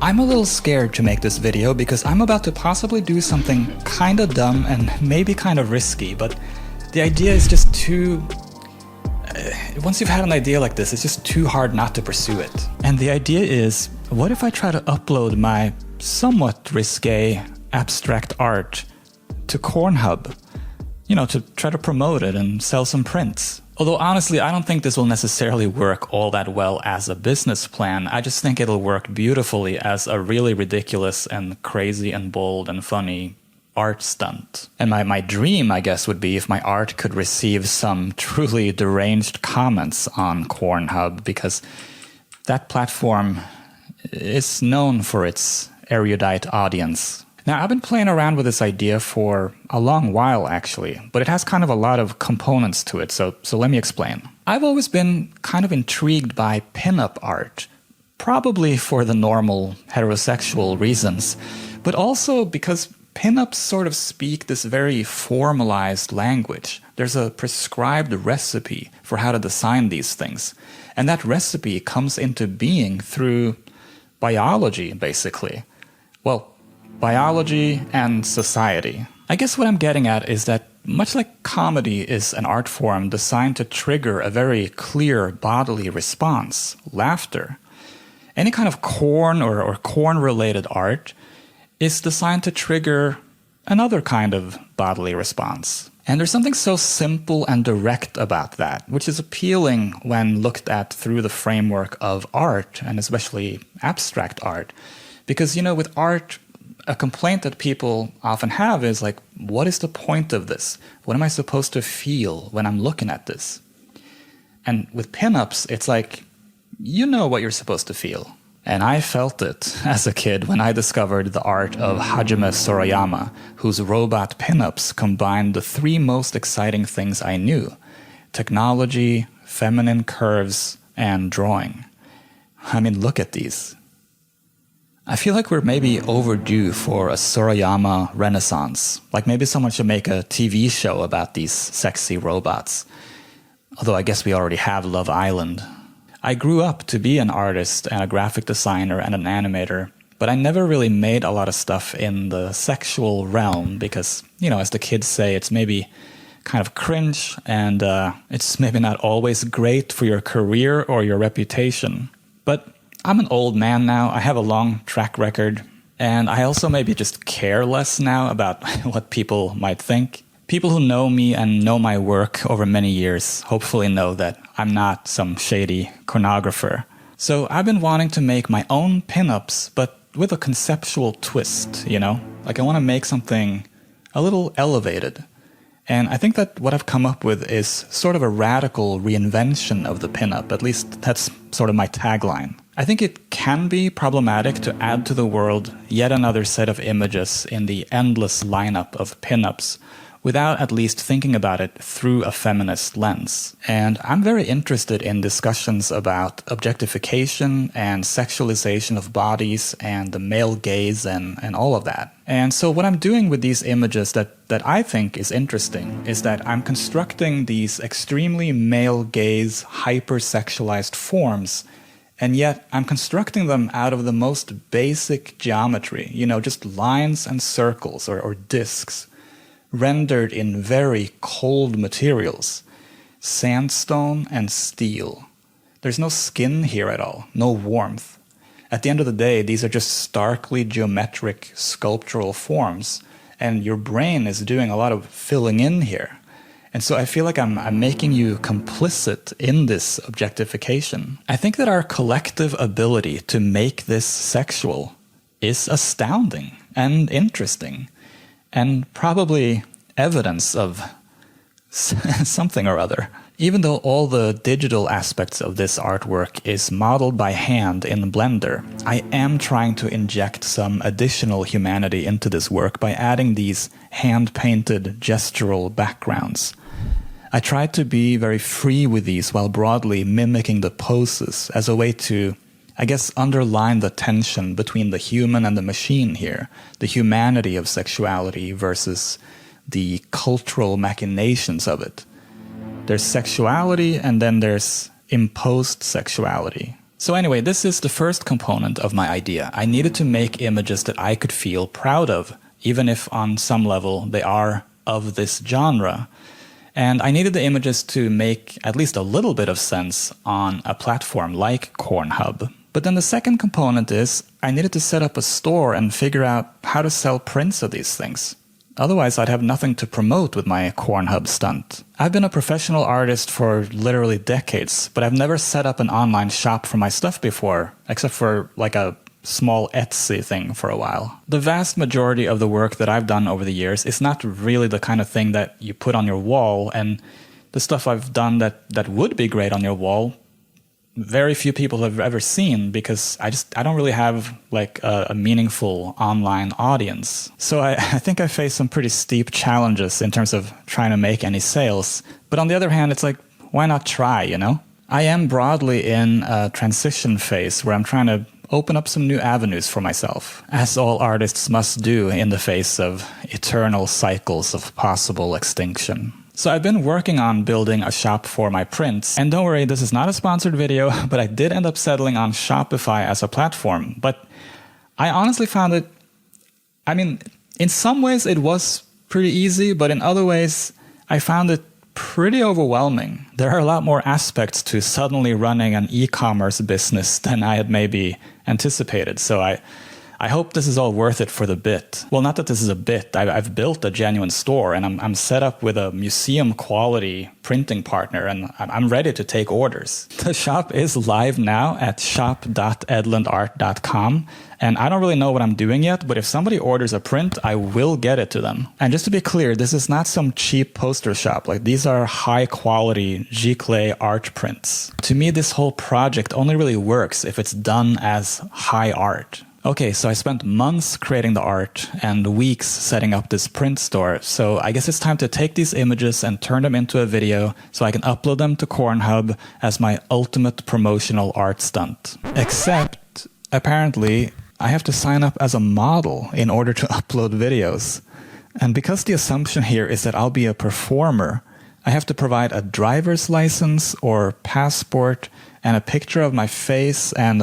I'm a little scared to make this video because I'm about to possibly do something kinda dumb and maybe kind of risky, but the idea is just too... once you've had an idea like this, it's just too hard not to pursue it. And the idea is, what if I try to upload my somewhat risque abstract art to Cornhub? You know, to try to promote it and sell some prints. Although honestly, I don't think this will necessarily work all that well as a business plan. I just think it'll work beautifully as a really ridiculous and crazy and bold and funny art stunt. And my dream, I guess, would be if my art could receive some truly deranged comments on Cornhub, because that platform is known for its erudite audience. Now, I've been playing around with this idea for a long while, actually, but it has kind of a lot of components to it, so let me explain. I've always been kind of intrigued by pinup art, probably for the normal heterosexual reasons, but also because pinups sort of speak this very formalized language. There's a prescribed recipe for how to design these things, and that recipe comes into being through biology, basically. Well, biology and society. I guess what I'm getting at is that much like comedy is an art form designed to trigger a very clear bodily response, laughter, any kind of corn or corn-related art is designed to trigger another kind of bodily response. And there's something so simple and direct about that, which is appealing when looked at through the framework of art, and especially abstract art. Because, you know, with art, a complaint that people often have is like, what is the point of this? What am I supposed to feel when I'm looking at this? And with pinups, it's like, you know what you're supposed to feel. And I felt it as a kid when I discovered the art of Hajime Sorayama, whose robot pinups combined the three most exciting things I knew: technology, feminine curves, and drawing. I mean, look at these. I feel like we're maybe overdue for a Sorayama renaissance. Like maybe someone should make a TV show about these sexy robots. Although I guess we already have Love Island. I grew up to be an artist and a graphic designer and an animator, but I never really made a lot of stuff in the sexual realm because, you know, as the kids say, it's maybe kind of cringe and it's maybe not always great for your career or your reputation. But I'm an old man now, I have a long track record, and I also maybe just care less now about what people might think. People who know me and know my work over many years hopefully know that I'm not some shady cornographer. So I've been wanting to make my own pinups, but with a conceptual twist, you know? Like I want to make something a little elevated. And I think that what I've come up with is sort of a radical reinvention of the pinup. At least that's sort of my tagline. I think it can be problematic to add to the world yet another set of images in the endless lineup of pinups without at least thinking about it through a feminist lens. And I'm very interested in discussions about objectification and sexualization of bodies and the male gaze and all of that. And so what I'm doing with these images that I think is interesting is that I'm constructing these extremely male gaze, hypersexualized forms, and yet I'm constructing them out of the most basic geometry, you know, just lines and circles or discs, rendered in very cold materials, sandstone and steel. There's no skin here at all, no warmth. At the end of the day, these are just starkly geometric sculptural forms, and your brain is doing a lot of filling in here. And so I feel like I'm making you complicit in this objectification. I think that our collective ability to make this sexual is astounding and interesting, and probably evidence of something or other. Even though all the digital aspects of this artwork is modeled by hand in Blender, I am trying to inject some additional humanity into this work by adding these hand-painted gestural backgrounds. I tried to be very free with these while broadly mimicking the poses as a way to, I guess, underline the tension between the human and the machine here, the humanity of sexuality versus the cultural machinations of it. There's sexuality and then there's imposed sexuality. So anyway, this is the first component of my idea. I needed to make images that I could feel proud of, even if on some level they are of this genre. And I needed the images to make at least a little bit of sense on a platform like Cornhub. But then the second component is I needed to set up a store and figure out how to sell prints of these things. Otherwise, I'd have nothing to promote with my Cornhub stunt. I've been a professional artist for literally decades, but I've never set up an online shop for my stuff before, except for like a small Etsy thing for a while. The vast majority of the work that I've done over the years is not really the kind of thing that you put on your wall, and the stuff I've done that would be great on your wall, very few people have ever seen, because I don't really have like a meaningful online audience. So I think I face some pretty steep challenges in terms of trying to make any sales. But on the other hand, it's like, why not try, you know? I am broadly in a transition phase where I'm trying to open up some new avenues for myself, as all artists must do in the face of eternal cycles of possible extinction. So I've been working on building a shop for my prints, and don't worry, this is not a sponsored video, but I did end up settling on Shopify as a platform. But I honestly found it, I mean, in some ways it was pretty easy, but in other ways I found it pretty overwhelming. There are a lot more aspects to suddenly running an e-commerce business than I had maybe anticipated, so I hope this is all worth it for the bit. Well, not that this is a bit. I've built a genuine store, and I'm set up with a museum-quality printing partner, and I'm ready to take orders. The shop is live now at shop.edlundart.com, and I don't really know what I'm doing yet, but if somebody orders a print, I will get it to them. And just to be clear, this is not some cheap poster shop. Like, these are high-quality Giclée art prints. To me, this whole project only really works if it's done as high art. Okay, so I spent months creating the art and weeks setting up this print store, so I guess it's time to take these images and turn them into a video so I can upload them to Cornhub as my ultimate promotional art stunt. Except, apparently, I have to sign up as a model in order to upload videos. And because the assumption here is that I'll be a performer, I have to provide a driver's license or passport and a picture of my face and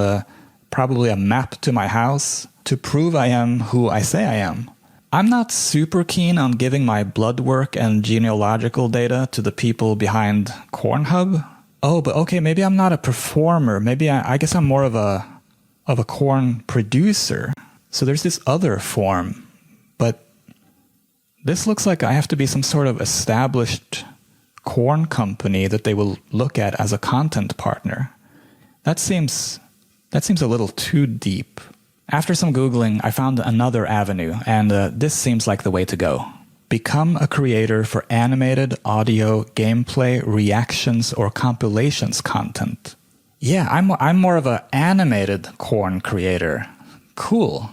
probably a map to my house to prove I am who I say I am. I'm not super keen on giving my blood work and genealogical data to the people behind Cornhub. Oh, but okay, maybe I'm not a performer. Maybe I guess I'm more of a corn producer. So there's this other form, but this looks like I have to be some sort of established corn company that they will look at as a content partner. That seems a little too deep. After some Googling, I found another avenue, and this seems like the way to go. Become a creator for animated, audio, gameplay, reactions, or compilations content. Yeah, I'm more of an animated corn creator. Cool.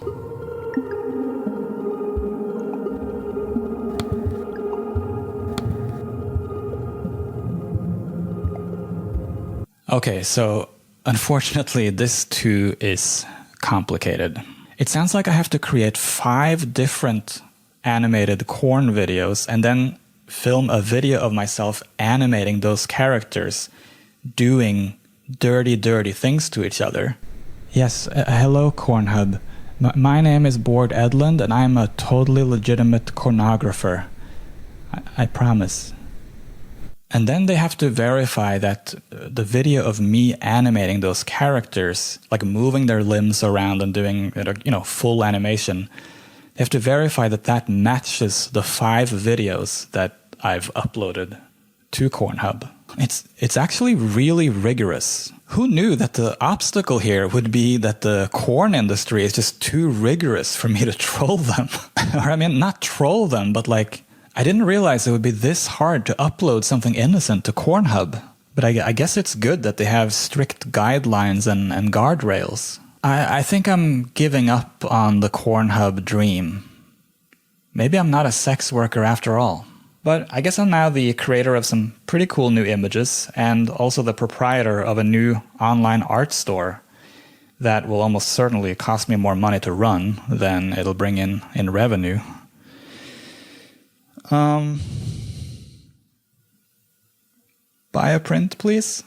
Okay, so unfortunately, this too is complicated. It sounds like I have to create 5 different animated corn videos and then film a video of myself animating those characters doing dirty things to each other. Yes, hello Cornhub. My name is Bård Edlund and I'm a totally legitimate cornographer. I promise. And then they have to verify that the video of me animating those characters, like moving their limbs around and doing, full animation, they have to verify that that matches the 5 videos that I've uploaded to Cornhub. It's actually really rigorous. Who knew that the obstacle here would be that the corn industry is just too rigorous for me to troll them? Or I mean, not troll them, but like, I didn't realize it would be this hard to upload something innocent to Cornhub. But I guess it's good that they have strict guidelines and guardrails. I think I'm giving up on the Cornhub dream. Maybe I'm not a sex worker after all. But I guess I'm now the creator of some pretty cool new images and also the proprietor of a new online art store that will almost certainly cost me more money to run than it'll bring in revenue. Buy a print, please?